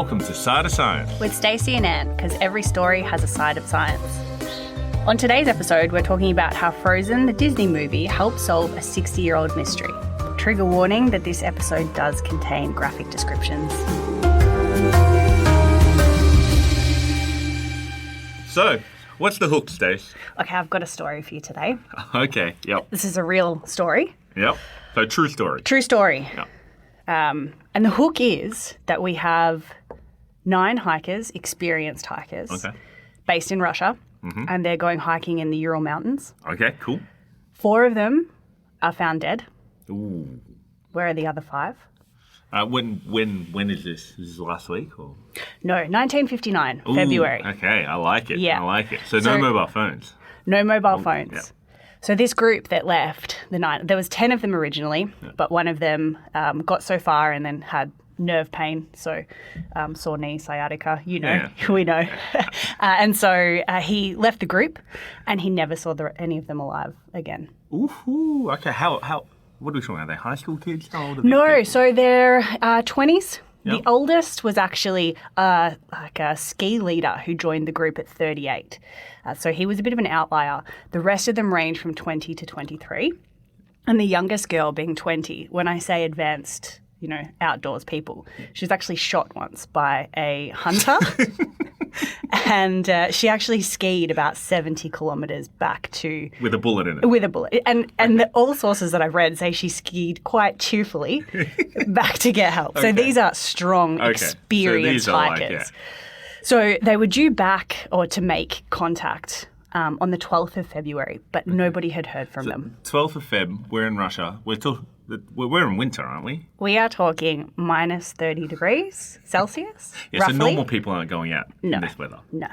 Welcome to Side of Science. With Stacey and Anne, because every story has a side of science. On today's episode, we're talking about how Frozen, the Disney movie, helped solve a 60-year-old mystery. Trigger warning that this episode does contain graphic descriptions. So, what's the hook, Stace? Okay, I've got a story for you today. Okay, yep. This is a real story. Yep. So, true story. True story. Yep. And the hook is that we have 9 hikers, experienced hikers, based in Russia, and they're going hiking in the Ural Mountains. Okay, cool. 4 of them are found dead. Ooh. Where are the other 5? When is this? Is this last week or? No, 1959, Ooh, February. Okay, I like it. Yeah. I like it. So no mobile phones. No mobile phones. Yeah. So this group that left, the 9, there was 10 of them originally, but one of them got so far and then had nerve pain, so sore knee, sciatica, we know. And so he left the group and he never saw any of them alive again. Ooh, okay. How? What are we talking about? Are they high school kids? How old are these No, people? so they're 20s. Yep. The oldest was actually like a ski leader who joined the group at 38. So he was a bit of an outlier. The rest of them range from 20 to 23. And the youngest girl being 20, when I say advanced, outdoors people, she was actually shot once by a hunter. And she actually skied about 70 kilometres back to... With a bullet in it. With a bullet. And all the sources that I've read say she skied quite cheerfully back to get help. So these are strong, experienced hikers. So they were due back or to make contact on the 12th of February, but nobody had heard from them. 12th of Feb, we're in Russia. We're in winter, aren't we? We are talking minus 30 degrees Celsius, Yeah, roughly. so normal people aren't going out in this weather. No.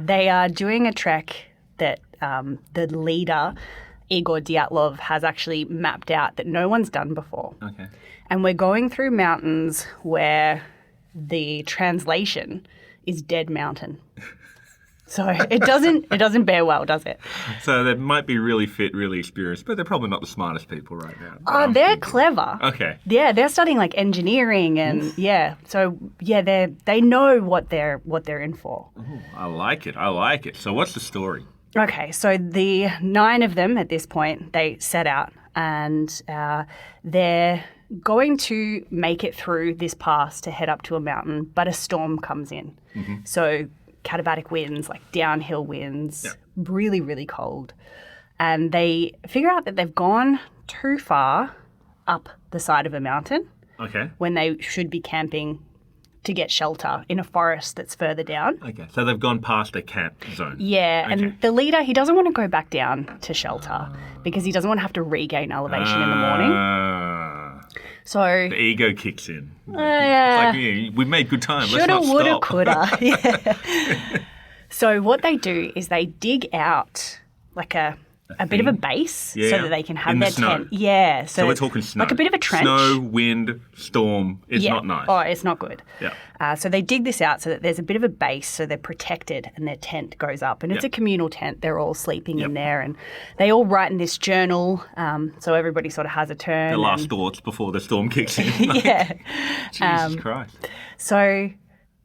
They are doing a trek that the leader, Igor Dyatlov, has actually mapped out that no one's done before. Okay. And we're going through mountains where the translation is Dead Mountain. So it doesn't bear well, does it? So they might be really fit, really experienced, but they're probably not the smartest people right now. They're clever. Okay. Yeah, they're studying like engineering and they know what they're in for. Ooh, I like it. So what's the story? Okay, so the 9 of them at this point, they set out and they're going to make it through this pass to head up to a mountain, but a storm comes in. So katabatic winds, like downhill winds, really, really cold. And they figure out that they've gone too far up the side of a mountain when they should be camping to get shelter in a forest that's further down. Okay, so they've gone past their camp zone. Yeah, and the leader, he doesn't want to go back down to shelter because he doesn't want to have to regain elevation in the morning. So the ego kicks in. Yeah. It's like, we made good time. Shoulda, Let's not woulda, stop. coulda. Yeah. So what they do is they dig out like a bit of a base so that they can have in their the snow. tent. Yeah. So we're talking snow. Like a bit of a trench. Snow, wind, storm. It's not nice. Oh, it's not good. Yeah. So they dig this out so that there's a bit of a base so they're protected and their tent goes up. And it's a communal tent. They're all sleeping in there and they all write in this journal so everybody sort of has a turn. The last thoughts before the storm kicks in. Yeah. Jesus Christ. So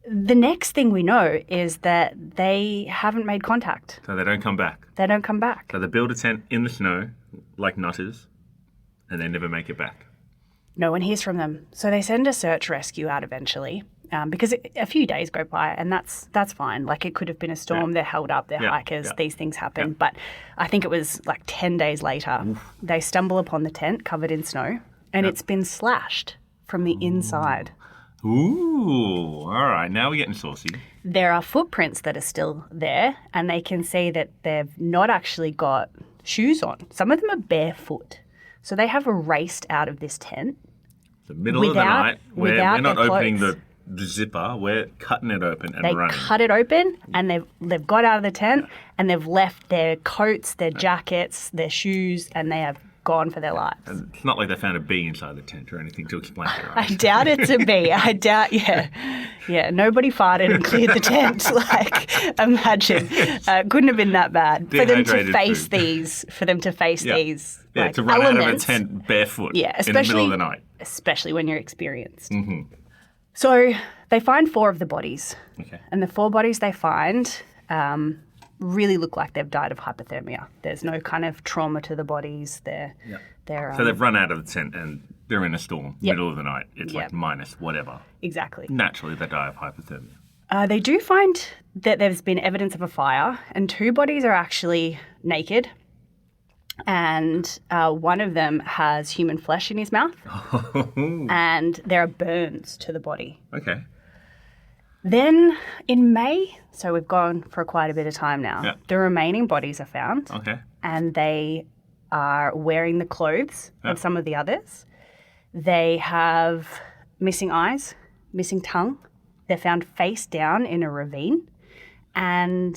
the next thing we know is that they haven't made contact. So they don't come back. They don't come back. So they build a tent in the snow, like nutters, and they never make it back. No one hears from them. So they send a search rescue out eventually because a few days go by and that's fine. Like it could have been a storm. They're held up. They're hikers. These things happen. But I think it was like 10 days later, they stumble upon the tent covered in snow and it's been slashed from the inside. Ooh, all right. Now we're getting saucy. There are footprints that are still there and they can see that they've not actually got shoes on. Some of them are barefoot. So they have raced out of this tent. The middle of the night. We're not their opening clothes. the zipper. We're cutting it open and They running. cut it open and they've got out of the tent and they've left their coats, their jackets, their shoes, and they have gone for their lives. And it's not like they found a bee inside the tent or anything to explain it, I right? doubt it's a bee. I doubt, yeah. Nobody farted and cleared the tent. Like, imagine. Couldn't have been that bad. For them to Dehydrated face food. these, these Yeah, like, to run elements. out of a tent barefoot Yeah, in the middle of the night. Especially when you're experienced. Mm-hmm. So They find 4 of the bodies, Okay. and the 4 bodies they find really look like they've died of hypothermia. There's no kind of trauma to the bodies. They're So they've run out of the tent and they're in a storm, Yep. middle of the night. It's Yep. like minus whatever. exactly. Naturally, they die of hypothermia. They do find that there's been evidence of a fire, and 2 bodies are actually naked, and one of them has human flesh in his mouth, and there are burns to the body. Okay. Then in May, so we've gone for quite a bit of time now, Yeah. the remaining bodies are found, Okay. and they are wearing the clothes Yeah. of some of the others. They have missing eyes, missing tongue. They're found face down in a ravine. And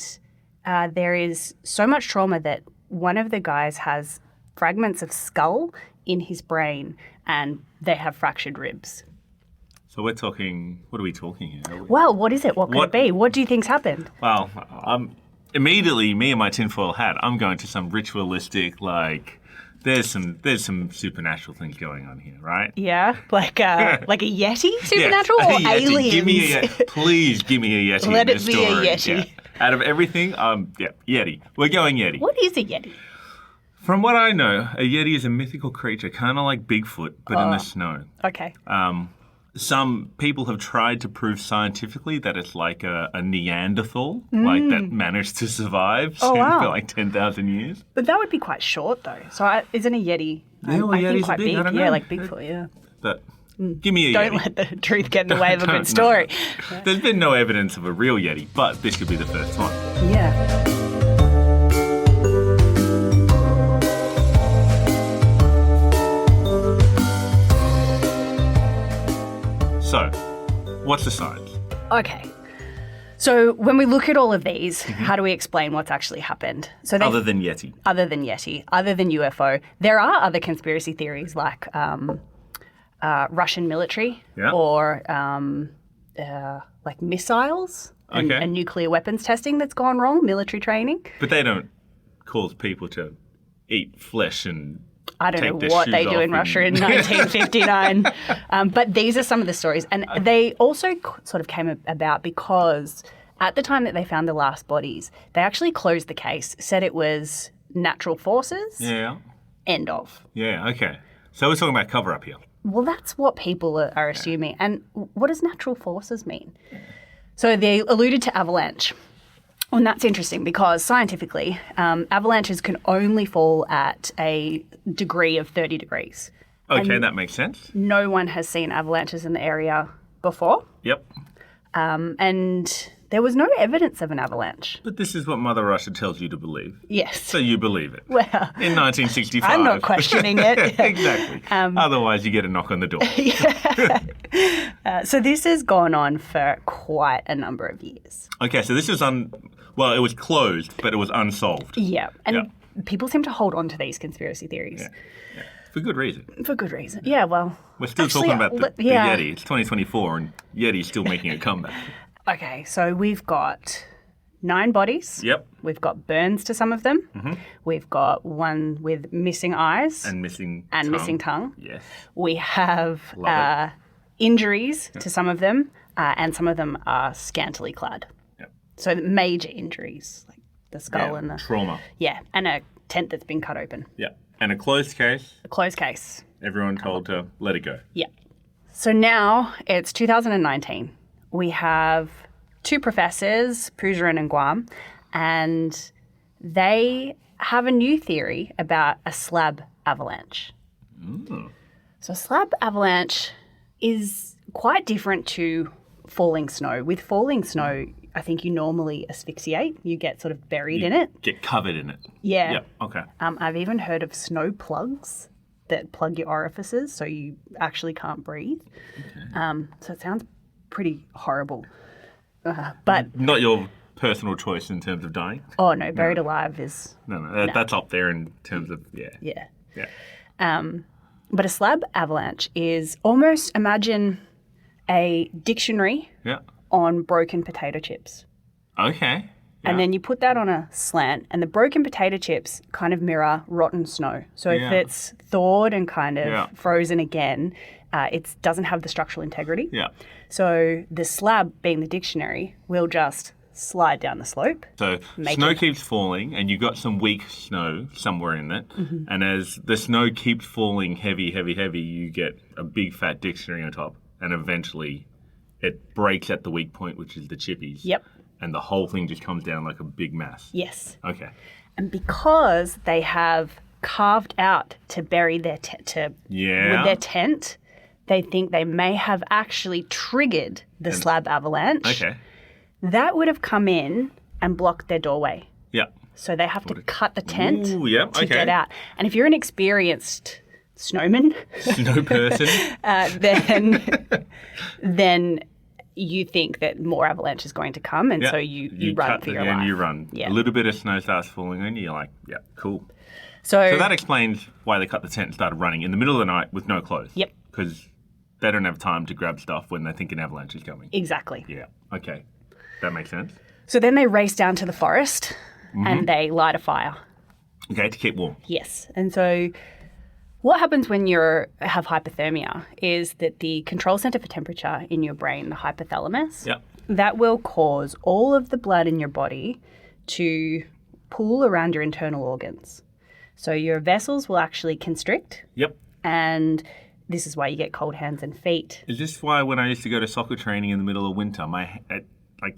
there is so much trauma that one of the guys has fragments of skull in his brain, and they have fractured ribs. So we're talking, what are we talking here? Well, what is it? What could What- it be? What do you think's happened? Well, immediately, me and my tinfoil hat, I'm going to some ritualistic, like, there's some supernatural things going on here, right? Yeah, like a Yeti supernatural Yeah, or a Yeti. aliens? Give me please give me a Yeti. Let in it this be a story. Yeti. Yeah. Out of everything, Yeti. We're going Yeti. What is a Yeti? From what I know, a Yeti is a mythical creature, kind of like Bigfoot, but in the snow. Okay. Some people have tried to prove scientifically that it's like a Neanderthal, like that managed to survive Oh, wow. for like 10,000 years. But that would be quite short, though. So isn't a Yeti? Yeah, well, I Yetis think are quite big. I don't Yeah, know. like Bigfoot. Yeah. But give me a Don't Yeti. let the truth get in the way of a Don't, good story. no. There's been no evidence of a real Yeti, but this could be the first one. Yeah. So, what's the science? Okay. So when we look at all of these, how do we explain what's actually happened? So Other than Yeti. other than Yeti, other than UFO, there are other conspiracy theories like Russian military Yeah. or like missiles and, Okay. and nuclear weapons testing that's gone wrong, military training. But they don't cause people to eat flesh and I don't take know their what shoes they do off in Russia in and- 1959. But these are some of the stories. And they also sort of came about because at the time that they found the last bodies, they actually closed the case, said it was natural forces, Yeah. end of. Yeah, okay. So we're talking about cover up here. Well, that's what people are assuming. And what does natural forces mean? So they alluded to avalanche. And that's interesting because scientifically, avalanches can only fall at a degree of 30 degrees. Okay, that makes sense. No one has seen avalanches in the area before. Yep. And there was no evidence of an avalanche. But this is what Mother Russia tells you to believe. Yes. So you believe it. Well, In 1965. I'm not questioning it. Exactly. Otherwise, you get a knock on the door. So this has gone on for quite a number of years. Okay, so this is well, it was closed, but it was unsolved. Yeah. And Yeah. people seem to hold on to these conspiracy theories. Yeah. For good reason. For good reason. Yeah, well. We're still actually, talking about the yeah. Yeti. It's 2024 and Yeti's still making a comeback. Okay, so we've got 9 bodies. Yep. We've got burns to some of them. We've got one with missing eyes And missing and tongue. missing tongue. Yes. We have Love injuries to some of them, and some of them are scantily clad. Yep. So major injuries, like the skull Yeah, and the trauma. and a tent that's been cut open. Yeah. And a closed case, A closed case. everyone told to let it go. Yeah. So now it's 2019. We have 2 professors, Prusarin and Guam, and they have a new theory about a slab avalanche. So a slab avalanche is quite different to falling snow. With falling snow, I think you normally asphyxiate. You get sort of buried in it. Get covered in it. Yeah. Yep. Okay. I've even heard of snow plugs that plug your orifices so you actually can't breathe. So it sounds pretty horrible. But, Not your personal choice in terms of dying. oh no, buried alive is, No, that's up there in terms of, yeah. yeah. But a slab avalanche is almost, imagine a dictionary Yeah. on broken potato chips. Okay. And then you put that on a slant, and the broken potato chips kind of mirror rotten snow. So if it's thawed and kind of frozen again, it doesn't have the structural integrity. Yeah. So the slab, being the dictionary, will just slide down the slope. So snow keeps falling, and you've got some weak snow somewhere in it. Mm-hmm. And as the snow keeps falling heavy, you get a big fat dictionary on top. And eventually it breaks at the weak point, which is the chippies. Yep. And the whole thing just comes down like a big mass. Yes. Okay. And because they have carved out to bury their with their tent, they think they may have actually triggered the slab avalanche. Okay. That would have come in and blocked their doorway. Yeah. So they have to cut the tent to get out. And if you're an experienced snowman, Snow person. then you think that more avalanche is going to come, and so you run for your life. And you run. Yeah. A little bit of snow starts falling on you. You're like, yeah, cool. So that explains why they cut the tent and started running in the middle of the night with no clothes. Yep. Because they don't have time to grab stuff when they think an avalanche is coming. Exactly. Yeah. Okay. That makes sense. So then they race down to the forest and they light a fire. Okay, to keep warm. Yes. And so what happens when you have hypothermia is that the control center for temperature in your brain, the hypothalamus, that will cause all of the blood in your body to pool around your internal organs. So your vessels will actually constrict. Yep. And this is why you get cold hands and feet. Is this why when I used to go to soccer training in the middle of winter,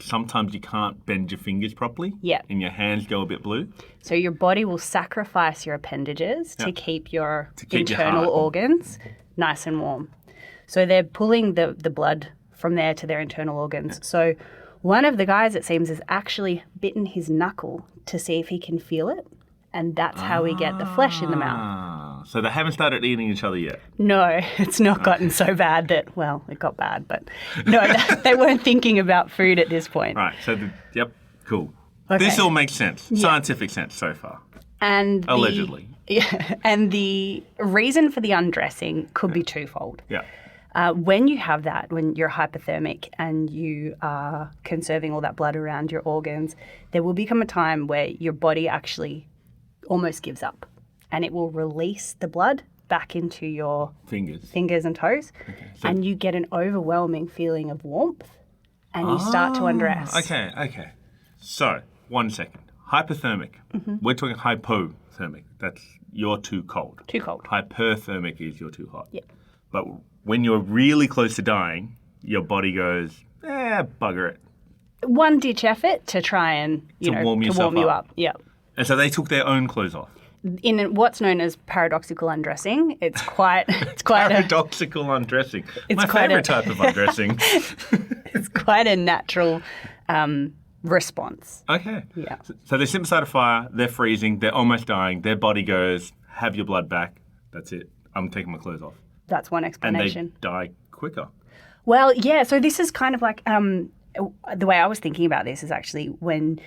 sometimes you can't bend your fingers properly? Yeah. And your hands go a bit blue? So your body will sacrifice your appendages to keep your internal your heart organs nice and warm. So they're pulling the blood from there to their internal organs. So one of the guys, it seems, has actually bitten his knuckle to see if he can feel it. And that's how we get the flesh in the mouth. So they haven't started eating each other yet? No, it's not gotten so bad that, well, it got bad. But no, they weren't thinking about food at this point. Right. So, cool. Okay. This all makes sense. Scientific sense so far. And allegedly. And the reason for the undressing could be twofold. Yeah. When you have that, when you're hypothermic and you are conserving all that blood around your organs, there will become a time where your body actually almost gives up and it will release the blood back into your fingers and toes, and you get an overwhelming feeling of warmth and you start to undress. Okay. So, 1 second. Hypothermic. We're talking hypothermic. That's you're too cold. Too cold. Hyperthermic is you're too hot. Yeah. But when you're really close to dying, your body goes, bugger it. One ditch effort to try and, warm you up. Yeah. And so they took their own clothes off. In what's known as paradoxical undressing, it's quite paradoxical undressing. My favourite type of undressing. It's quite a natural response. Okay. Yeah. So they're sitting beside a fire. They're freezing. They're almost dying. Their body goes, "Have your blood back. That's it. I'm taking my clothes off." That's one explanation. And they die quicker. Well, yeah. So this is kind of like the way I was thinking about this is actually when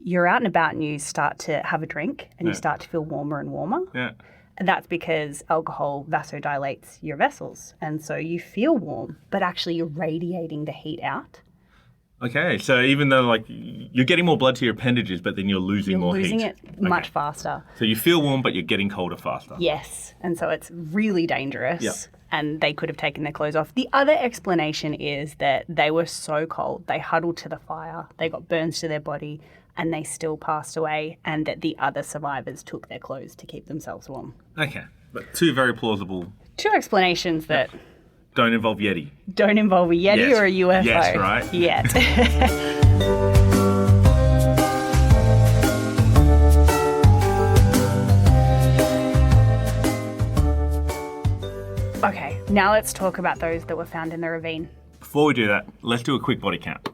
you're out and about and you start to have a drink and you start to feel warmer and warmer. Yeah. That's because alcohol vasodilates your vessels. And so you feel warm, but actually you're radiating the heat out. Okay. So even though you're getting more blood to your appendages, but then you're losing more heat. You're losing it much faster. So you feel warm, but you're getting colder faster. Yes. And so it's really dangerous. Yep. And they could have taken their clothes off. The other explanation is that they were so cold, they huddled to the fire, they got burns to their body, and they still passed away, and that the other survivors took their clothes to keep themselves warm. Okay. But two very plausible. Two explanations that don't involve Yeti. Don't involve a Yeti or a UFO. Yes, right? Yet. Okay, now let's talk about those that were found in the ravine. Before we do that, let's do a quick body count.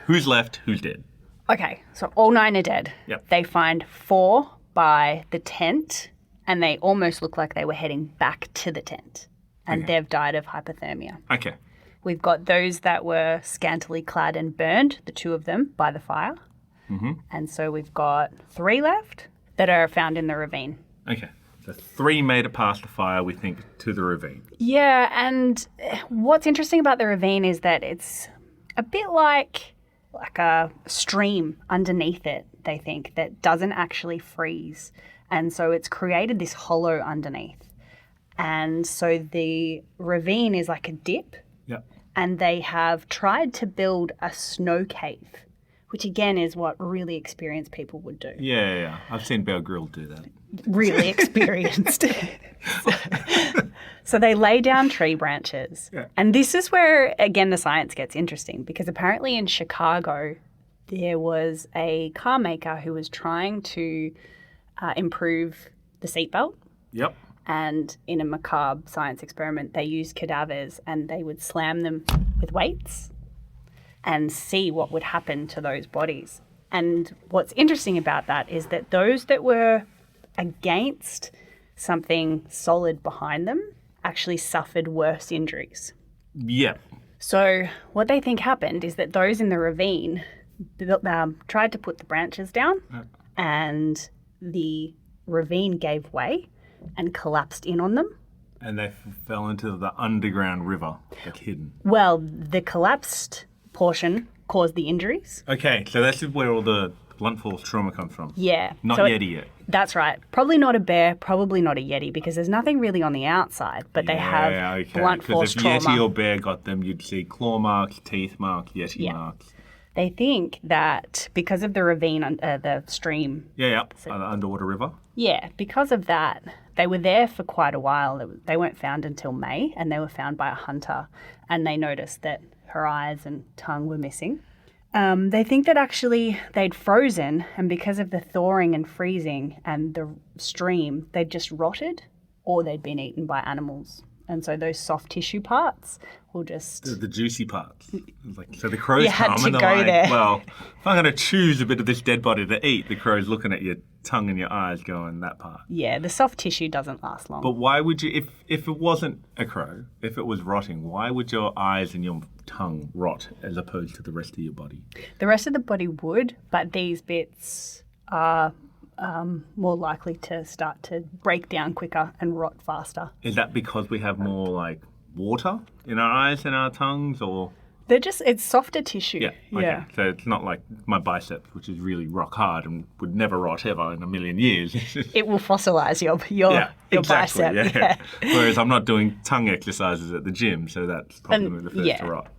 Who's left? Who's dead? Okay, so all 9 are dead. Yep. They find 4 by the tent, and they almost look like they were heading back to the tent. And they've died of hypothermia. Okay. We've got those that were scantily clad and burned, the 2 of them, by the fire. Mm-hmm. And so we've got 3 left that are found in the ravine. Okay. So 3 made it past the fire, we think, to the ravine. Yeah, and what's interesting about the ravine is that it's a bit like like a stream underneath it, they think, that doesn't actually freeze. And so it's created this hollow underneath. And so the ravine is like a dip. Yeah. And they have tried to build a snow cave, which again is what really experienced people would do. Yeah. I've seen Bear Grylls do that. Really experienced. So they lay down tree branches. Yeah. And this is where, again, the science gets interesting, because apparently in Chicago, there was a car maker who was trying to improve the seatbelt. Yep. And in a macabre science experiment, they used cadavers and they would slam them with weights and see what would happen to those bodies. And what's interesting about that is that those that were against something solid behind them actually suffered worse injuries. Yeah. So what they think happened is that those in the ravine tried to put the branches down, and the ravine gave way and collapsed in on them. And they fell into the underground river, like hidden. Well, the collapsed portion caused the injuries. Okay, so that's where all the blunt force trauma comes from. Yeah. Not so Yeti yet. That's right. Probably not a bear, probably not a Yeti, because there's nothing really on the outside, but they have blunt force trauma. Because if Yeti or bear got them, you'd see claw marks, teeth marks, Yeti marks. They think that because of the ravine, the stream. Yeah. The underwater river. Yeah, because of that, they were there for quite a while. They weren't found until May, and they were found by a hunter, and they noticed that her eyes and tongue were missing. They think that actually they'd frozen, and because of the thawing and freezing and the stream, they'd just rotted, or they'd been eaten by animals. And so those soft tissue parts will just... The juicy parts. So the crows You had come to and they're go like, there. well, if I'm going to choose a bit of this dead body to eat, the crow's looking at your tongue and your eyes going, that part. Yeah, the soft tissue doesn't last long. But why would you, if it wasn't a crow, if it was rotting, why would your eyes and your tongue rot as opposed to the rest of your body? The rest of the body would, but these bits are more likely to start to break down quicker and rot faster. Is that because we have more like water in our eyes and our tongues, or? It's softer tissue. Yeah. Okay. So it's not like my biceps, which is really rock hard and would never rot ever in a million years. It will fossilize your exactly, bicep. Yeah. Whereas I'm not doing tongue exercises at the gym, so that's probably the first to rot.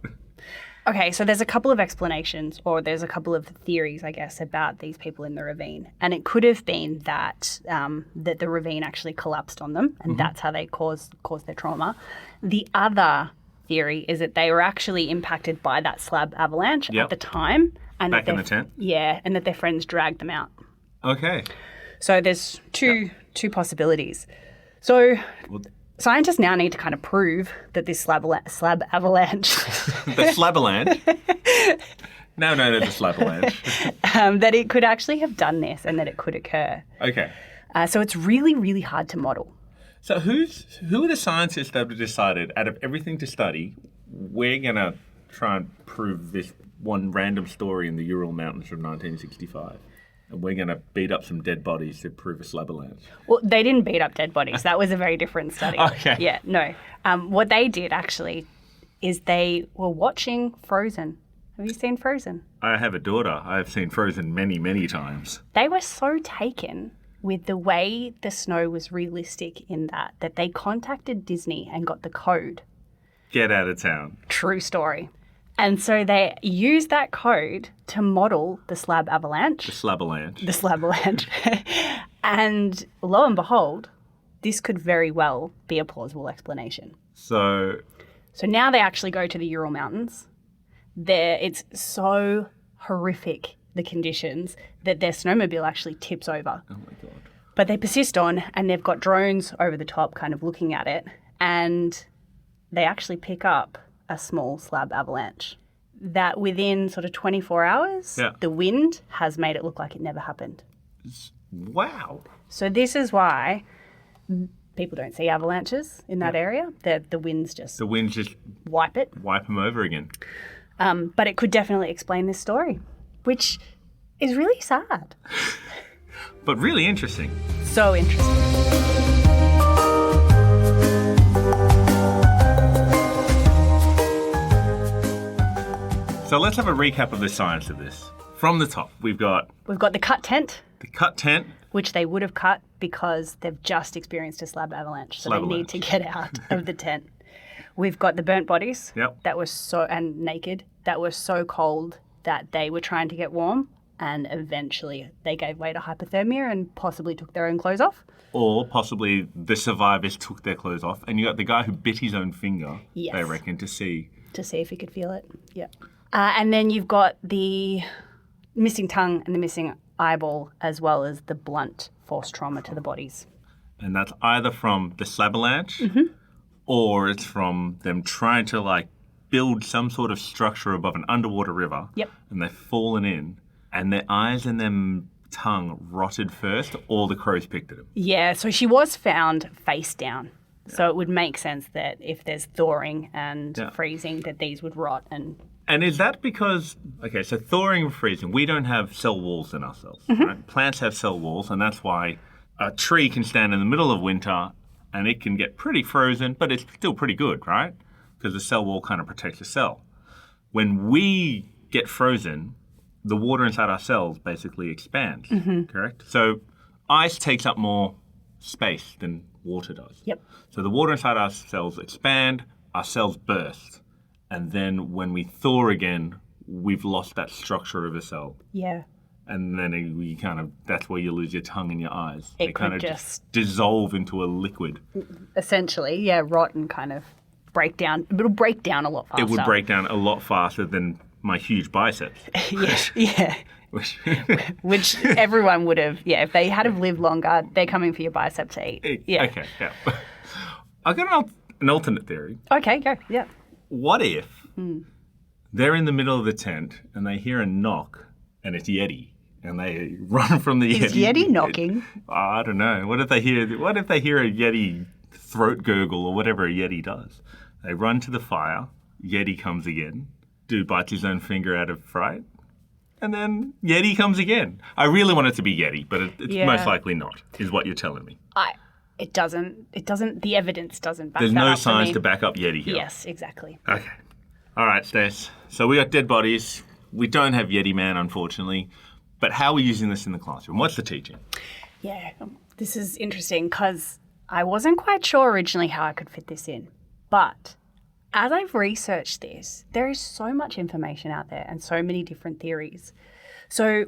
Okay, so there's a couple of explanations, or there's a couple of theories, I guess, about these people in the ravine. And it could have been that that the ravine actually collapsed on them, and that's how they caused their trauma. The other theory is that they were actually impacted by that slab avalanche at the time. And Back in the tent? Yeah, and that their friends dragged them out. Okay. So there's two possibilities. So scientists now need to kind of prove that this slab avalanche... The slabalanche? No, there's a slabalanche. that it could actually have done this and that it could occur. Okay. So it's really, really hard to model. So who are the scientists that have decided, out of everything to study, we're going to try and prove this one random story in the Ural Mountains from 1965? And we're going to beat up some dead bodies to prove a slabalanche. Well, they didn't beat up dead bodies. That was a very different study. Okay. Yeah, no. What they did, actually, is they were watching Frozen. Have you seen Frozen? I have a daughter. I have seen Frozen many, many times. They were so taken with the way the snow was realistic in that they contacted Disney and got the code. Get out of town. True story. And so they used that code to model the slab avalanche. The slabalanche. The slab avalanche. And lo and behold, this could very well be a plausible explanation. So now they actually go to the Ural Mountains. It's so horrific, the conditions, that their snowmobile actually tips over. Oh my God. But they persist on, and they've got drones over the top kind of looking at it, and they actually pick up a small slab avalanche that within sort of 24 hours, the wind has made it look like it never happened. Wow. So this is why people don't see avalanches in that area. The winds just wipe it. Wipe them over again. But it could definitely explain this story, which is really sad. But really interesting. So interesting. So let's have a recap of the science of this. From the top, we've got the cut tent, the cut tent. which they would have cut because they've just experienced a slab avalanche. So Slab they need avalanche. to get out of the tent. We've got the burnt bodies Yep. that were and naked, that were so cold that they were trying to get warm, and eventually they gave way to hypothermia and possibly took their own clothes off. Or possibly the survivors took their clothes off. And you got the guy who bit his own finger, Yes. they reckon, to see. To see if he could feel it. Yeah. And then you've got the missing tongue and the missing eyeball, as well as the blunt force trauma to the bodies. And that's either from the slavalanche or it's from them trying to like build some sort of structure above an underwater river. Yep. And they've fallen in and their eyes and their tongue rotted first, or the crows picked at them. Yeah, so she was found face down. So it would make sense that if there's thawing and Yeah. freezing, that these would rot. And is that because, okay, so thawing and freezing, we don't have cell walls in our cells, right? Plants have cell walls, and that's why a tree can stand in the middle of winter and it can get pretty frozen, but it's still pretty good, right? Because the cell wall kind of protects the cell. When we get frozen, the water inside our cells basically expands, correct? So ice takes up more space than water does. Yep. So the water inside our cells expand, our cells burst, and then when we thaw again, we've lost that structure of a cell. Yeah. And then you kind of, that's where you lose your tongue and your eyes. It They kind could of just- dissolve into a liquid. Essentially, yeah, rot and kind of break down. It'll break down a lot faster. It would break down a lot faster than my huge biceps. Yeah. Which, Which everyone would have, if they had have lived longer, they're coming for your bicep to eat. Yeah. Okay, yeah. I've got an alternate theory. Okay, go. Yeah. What if they're in the middle of the tent and they hear a knock and it's Yeti and they run from the Yeti? Is Yeti knocking? I don't know. What if they hear a Yeti throat gurgle or whatever a Yeti does? They run to the fire. Yeti comes again. Dude bites his own finger out of fright. And then Yeti comes again. I really want it to be Yeti, but it's Yeah. most likely not, is what you're telling me. It doesn't, the evidence doesn't back There's that no up for science me. to back up Yeti here. Yes, exactly. Okay. All right, Stace. So we got dead bodies. We don't have Yeti Man, unfortunately. But how are we using this in the classroom? What's the teaching? Yeah, this is interesting because I wasn't quite sure originally how I could fit this in. But as I've researched this, there is so much information out there and so many different theories. So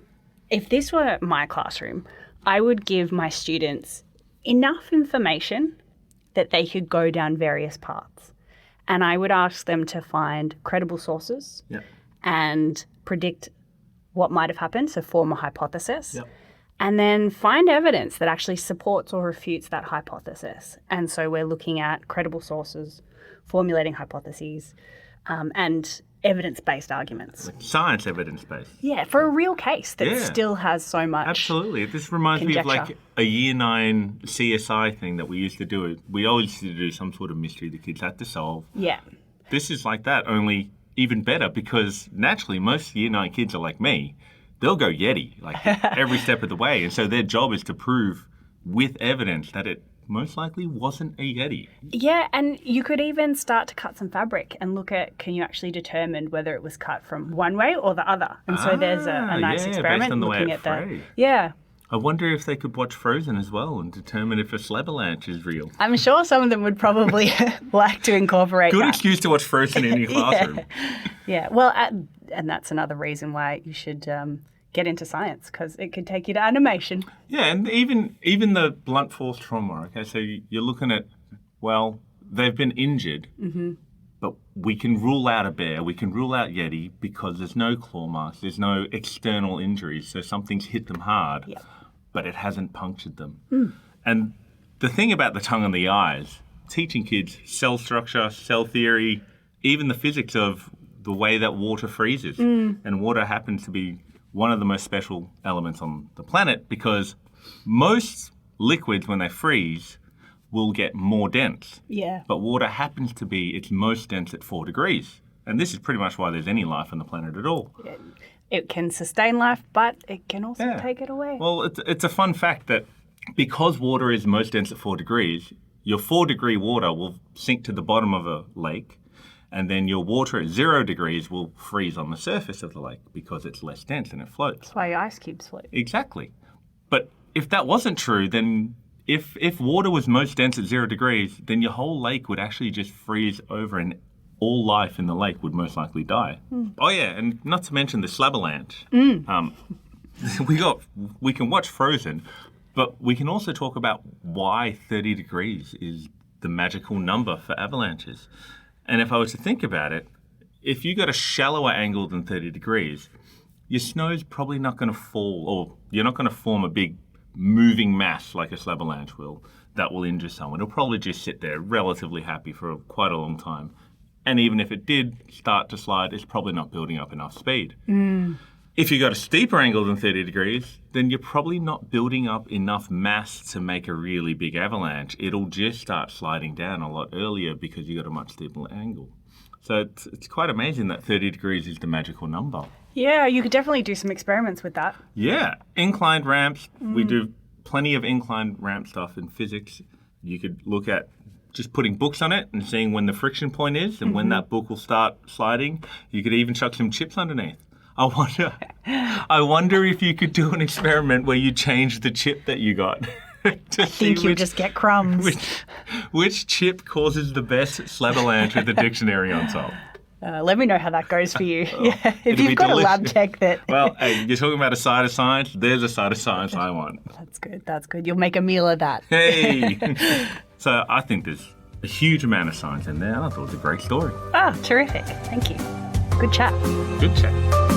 if this were my classroom, I would give my students enough information that they could go down various paths. And I would ask them to find credible sources Yeah. and predict what might have happened, so form a hypothesis. Yep. And then find evidence that actually supports or refutes that hypothesis. And so we're looking at credible sources, formulating hypotheses, and evidence-based arguments. Science evidence-based. Yeah, for a real case that Yeah. still has so much. Absolutely. This reminds me of like Conjecture. a year 9 CSI thing that we used to do. We always used to do some sort of mystery the kids had to solve. Yeah. This is like that, only even better because naturally most year 9 kids are like me. They'll go Yeti like every step of the way. And so their job is to prove with evidence that it most likely wasn't a Yeti. Yeah, and you could even start to cut some fabric and look at, can you actually determine whether it was cut from one way or the other? And so there's a nice yeah, experiment based on the way looking it at that. frayed. Yeah. I wonder if they could watch Frozen as well and determine if a slavalanche is real. I'm sure some of them would probably like to incorporate Good that. excuse to watch Frozen in your classroom. Yeah, well, and that's another reason why you should get into science, because it could take you to animation. Yeah, and even the blunt force trauma. Okay, so you're looking at, well, they've been injured, but we can rule out a bear, we can rule out Yeti because there's no claw marks, there's no external injuries, so something's hit them hard, Yeah. but it hasn't punctured them. And the thing about the tongue and the eyes, teaching kids cell structure, cell theory, even the physics of the way that water freezes, and water happens to be one of the most special elements on the planet because most liquids, when they freeze, will get more dense. Yeah. But water happens to be its most dense at 4 degrees. And this is pretty much why there's any life on the planet at all. It can sustain life, but it can also Yeah. take it away. Well, it's a fun fact that because water is most dense at 4 degrees, your 4-degree water will sink to the bottom of a lake And then your water at 0 degrees will freeze on the surface of the lake because it's less dense and it floats. That's why ice cubes float. Exactly. But if that wasn't true, then if water was most dense at 0 degrees, then your whole lake would actually just freeze over and all life in the lake would most likely die. Oh yeah, and not to mention the slab-a-lanche. We can watch Frozen, but we can also talk about why 30 degrees is the magical number for avalanches. And if I was to think about it, if you got a shallower angle than 30 degrees, your snow's probably not going to fall, or you're not going to form a big moving mass like a slab-a-lanche will that will injure someone. It'll probably just sit there relatively happy for quite a long time. And even if it did start to slide, it's probably not building up enough speed. If you got a steeper angle than 30 degrees, then you're probably not building up enough mass to make a really big avalanche. It'll just start sliding down a lot earlier because you got a much steeper angle. So it's quite amazing that 30 degrees is the magical number. Yeah, you could definitely do some experiments with that. Yeah, inclined ramps. We do plenty of inclined ramp stuff in physics. You could look at just putting books on it and seeing when the friction point is and when that book will start sliding. You could even chuck some chips underneath. I wonder if you could do an experiment where you change the chip that you got. I think you'll just get crumbs. Which chip causes the best slab-a-lanche with the dictionary on top? Let me know how that goes for you. Yeah. If you've got a lab tech that... Well, hey, you're talking about a side of science. There's a side of science I want. That's good. You'll make a meal of that. Hey! So I think there's a huge amount of science in there. I thought it was a great story. Ah, terrific. Thank you. Good chat. Good chat.